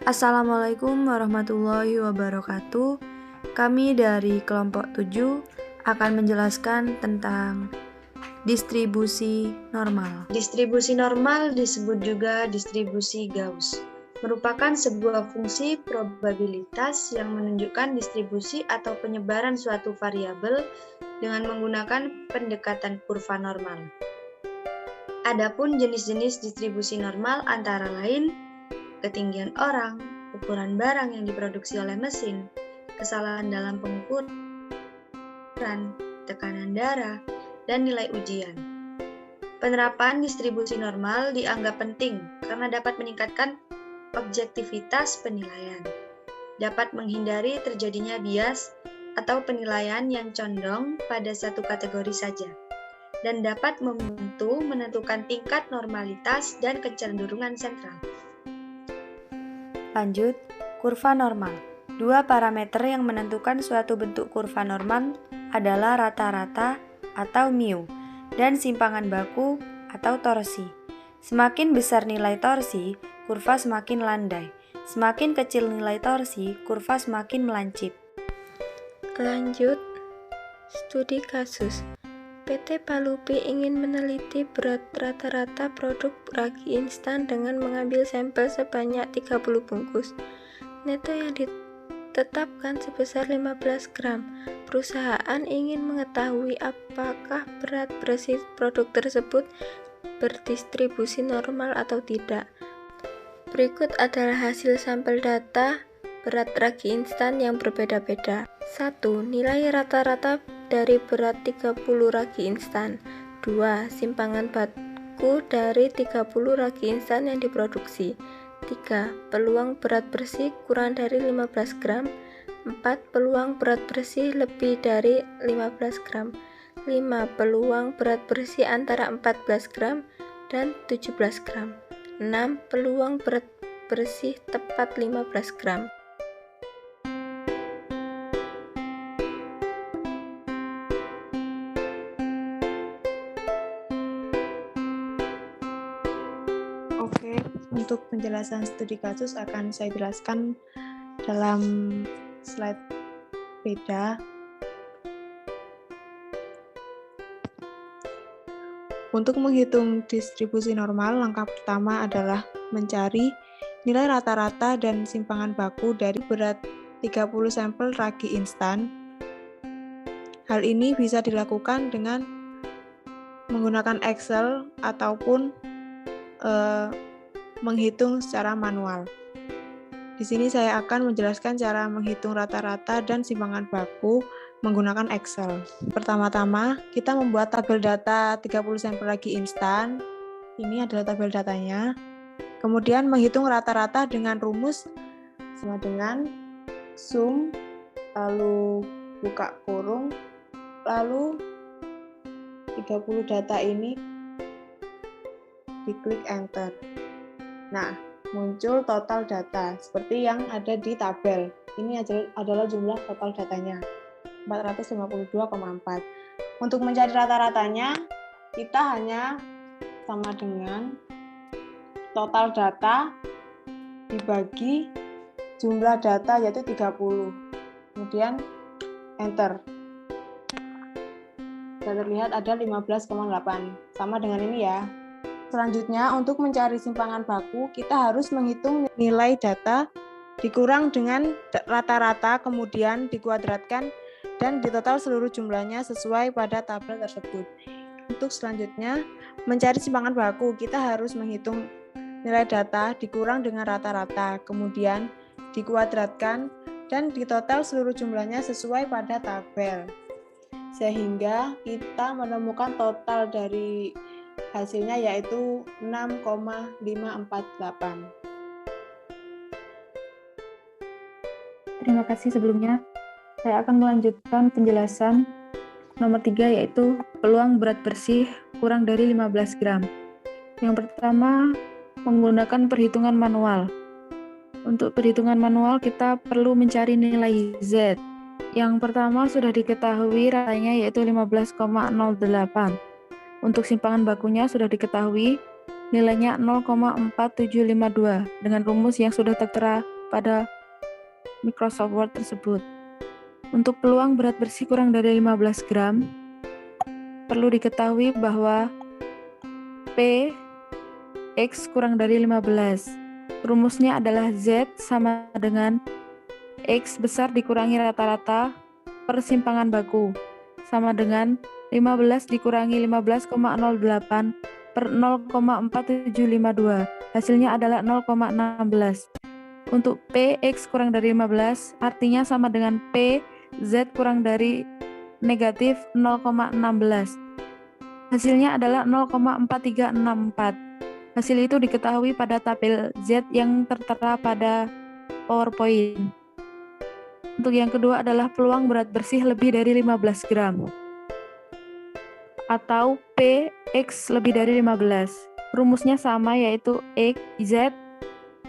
Assalamualaikum warahmatullahi wabarakatuh. Kami dari kelompok 7 akan menjelaskan tentang distribusi normal. Distribusi normal disebut juga distribusi Gauss. Merupakan sebuah fungsi probabilitas yang menunjukkan distribusi atau penyebaran suatu variabel dengan menggunakan pendekatan kurva normal. Adapun jenis-jenis distribusi normal antara lain ketinggian orang, ukuran barang yang diproduksi oleh mesin, kesalahan dalam pengukuran, tekanan darah, dan nilai ujian. Penerapan distribusi normal dianggap penting karena dapat meningkatkan objektivitas penilaian, dapat menghindari terjadinya bias atau penilaian yang condong pada satu kategori saja, dan dapat membantu menentukan tingkat normalitas dan kecenderungan sentral. Lanjut, kurva normal. Dua parameter yang menentukan suatu bentuk kurva normal adalah rata-rata atau mu dan simpangan baku atau torsi. Semakin besar nilai torsi, kurva semakin landai. Semakin kecil nilai torsi, kurva semakin melancip. Lanjut, studi kasus. PT Palupi ingin meneliti berat rata-rata produk ragi instan dengan mengambil sampel sebanyak 30 bungkus. Neto yang ditetapkan sebesar 15 gram. Perusahaan ingin mengetahui apakah berat bersih produk tersebut berdistribusi normal atau tidak. Berikut adalah hasil sampel data berat ragi instan yang berbeda-beda. 1. Nilai rata-rata dari berat 30 ragi instan. 2. Simpangan baku dari 30 ragi instan yang diproduksi. 3. Peluang berat bersih kurang dari 15 gram. 4. Peluang berat bersih lebih dari 15 gram. 5. Peluang berat bersih antara 14 gram dan 17 gram. 6. Peluang berat bersih tepat 15 gram. Oke, untuk penjelasan studi kasus akan saya jelaskan dalam slide beda. Untuk menghitung distribusi normal, langkah pertama adalah mencari nilai rata-rata dan simpangan baku dari berat 30 sampel ragi instan. Hal ini bisa dilakukan dengan menggunakan Excel ataupun menghitung secara manual. Di sini saya akan menjelaskan cara menghitung rata-rata dan simpangan baku menggunakan Excel. Pertama-tama, kita membuat tabel data 30 sampel ragi instan. Ini adalah tabel datanya. Kemudian menghitung rata-rata dengan rumus sama dengan sum, lalu buka kurung, lalu 30 data ini diklik enter. Nah, muncul total data seperti yang ada di tabel. Ini adalah jumlah total datanya, 452,4. Untuk mencari rata-ratanya, kita hanya sama dengan total data dibagi jumlah data yaitu 30. Kemudian enter. Sudah terlihat ada 15,8. Sama dengan ini ya. Selanjutnya, untuk mencari simpangan baku, kita harus menghitung nilai data dikurang dengan rata-rata, kemudian dikuadratkan dan ditotal seluruh jumlahnya sesuai pada tabel tersebut. Untuk selanjutnya, mencari simpangan baku, kita harus menghitung nilai data dikurang dengan rata-rata, kemudian dikuadratkan dan ditotal seluruh jumlahnya sesuai pada tabel. Sehingga kita menemukan total dari hasilnya yaitu 6,548. Terima kasih sebelumnya. Saya akan melanjutkan penjelasan nomor 3 yaitu peluang berat bersih kurang dari 15 gram. Yang pertama, menggunakan perhitungan manual. Untuk perhitungan manual kita perlu mencari nilai Z. Yang pertama sudah diketahui ratanya yaitu 15,08. Untuk simpangan bakunya sudah diketahui nilainya 0,4752 dengan rumus yang sudah tertera pada Microsoft Word tersebut. Untuk peluang berat bersih kurang dari 15 gram, perlu diketahui bahwa P X kurang dari 15. Rumusnya adalah Z sama dengan X besar dikurangi rata-rata persimpangan baku, sama dengan 15 dikurangi 15,08 per 0,4752. Hasilnya adalah 0,16. Untuk P X kurang dari 15, artinya sama dengan P Z kurang dari negatif 0,16. Hasilnya adalah 0,4364. Hasil itu diketahui pada tabel Z yang tertera pada PowerPoint. Untuk yang kedua adalah peluang berat bersih lebih dari 15 gram atau P X lebih dari 15. Rumusnya sama, yaitu Z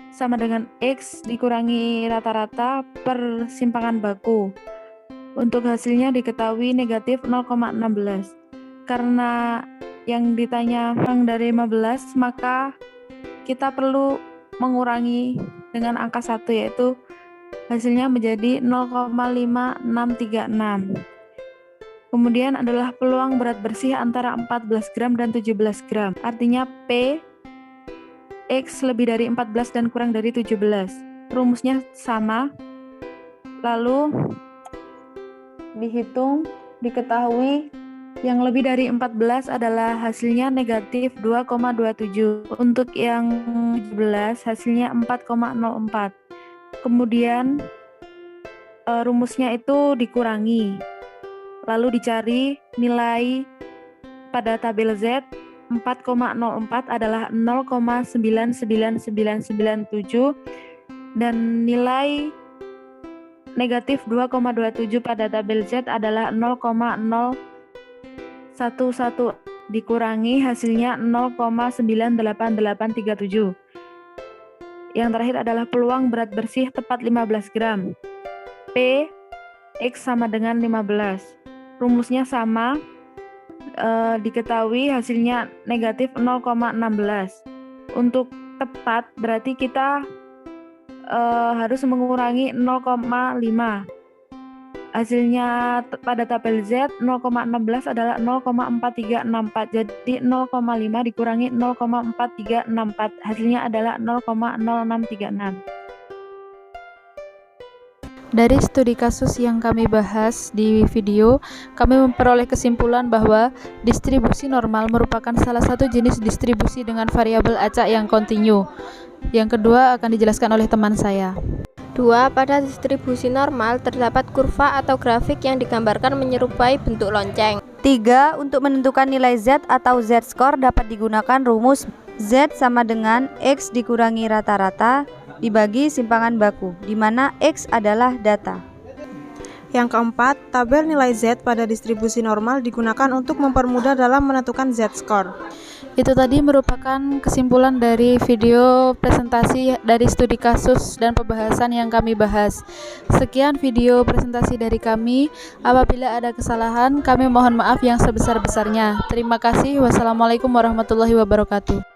sama dengan X dikurangi rata-rata per simpangan baku. Untuk hasilnya diketahui negatif 0,16. Karena yang ditanya kurang dari 15, maka kita perlu mengurangi dengan angka 1, yaitu hasilnya menjadi 0,5636. Kemudian adalah peluang berat bersih antara 14 gram dan 17 gram. Artinya P X lebih dari 14 dan kurang dari 17. Rumusnya sama. Lalu dihitung, diketahui yang lebih dari 14 adalah hasilnya negatif 2,27. Untuk yang 17 hasilnya 4,04. Kemudian rumusnya itu dikurangi. Lalu dicari nilai pada tabel Z. 4,04 adalah 0,99997 dan nilai negatif 2,27 pada tabel Z adalah 0,011. Dikurangi hasilnya 0,98837. Yang terakhir adalah peluang berat bersih tepat 15 gram. P X sama dengan 15. Rumusnya sama, diketahui hasilnya negatif 0,16. Untuk tepat berarti kita harus mengurangi 0,5. Hasilnya pada tabel Z 0,16 adalah 0,4364. Jadi 0,5 dikurangi 0,4364. Hasilnya adalah 0,0636. Dari studi kasus yang kami bahas di video, kami memperoleh kesimpulan bahwa distribusi normal merupakan salah satu jenis distribusi dengan variabel acak yang kontinu. Yang kedua akan dijelaskan oleh teman saya. 2. Pada distribusi normal terdapat kurva atau grafik yang digambarkan menyerupai bentuk lonceng. 3. Untuk menentukan nilai Z atau Z-score dapat digunakan rumus Z sama dengan X dikurangi rata-rata dibagi simpangan baku, di mana X adalah data. Yang keempat, tabel nilai Z pada distribusi normal digunakan untuk mempermudah dalam menentukan Z-score. Itu tadi merupakan kesimpulan dari video presentasi dari studi kasus dan pembahasan yang kami bahas. Sekian video presentasi dari kami. Apabila ada kesalahan, kami mohon maaf yang sebesar-besarnya. Terima kasih. Wassalamualaikum warahmatullahi wabarakatuh.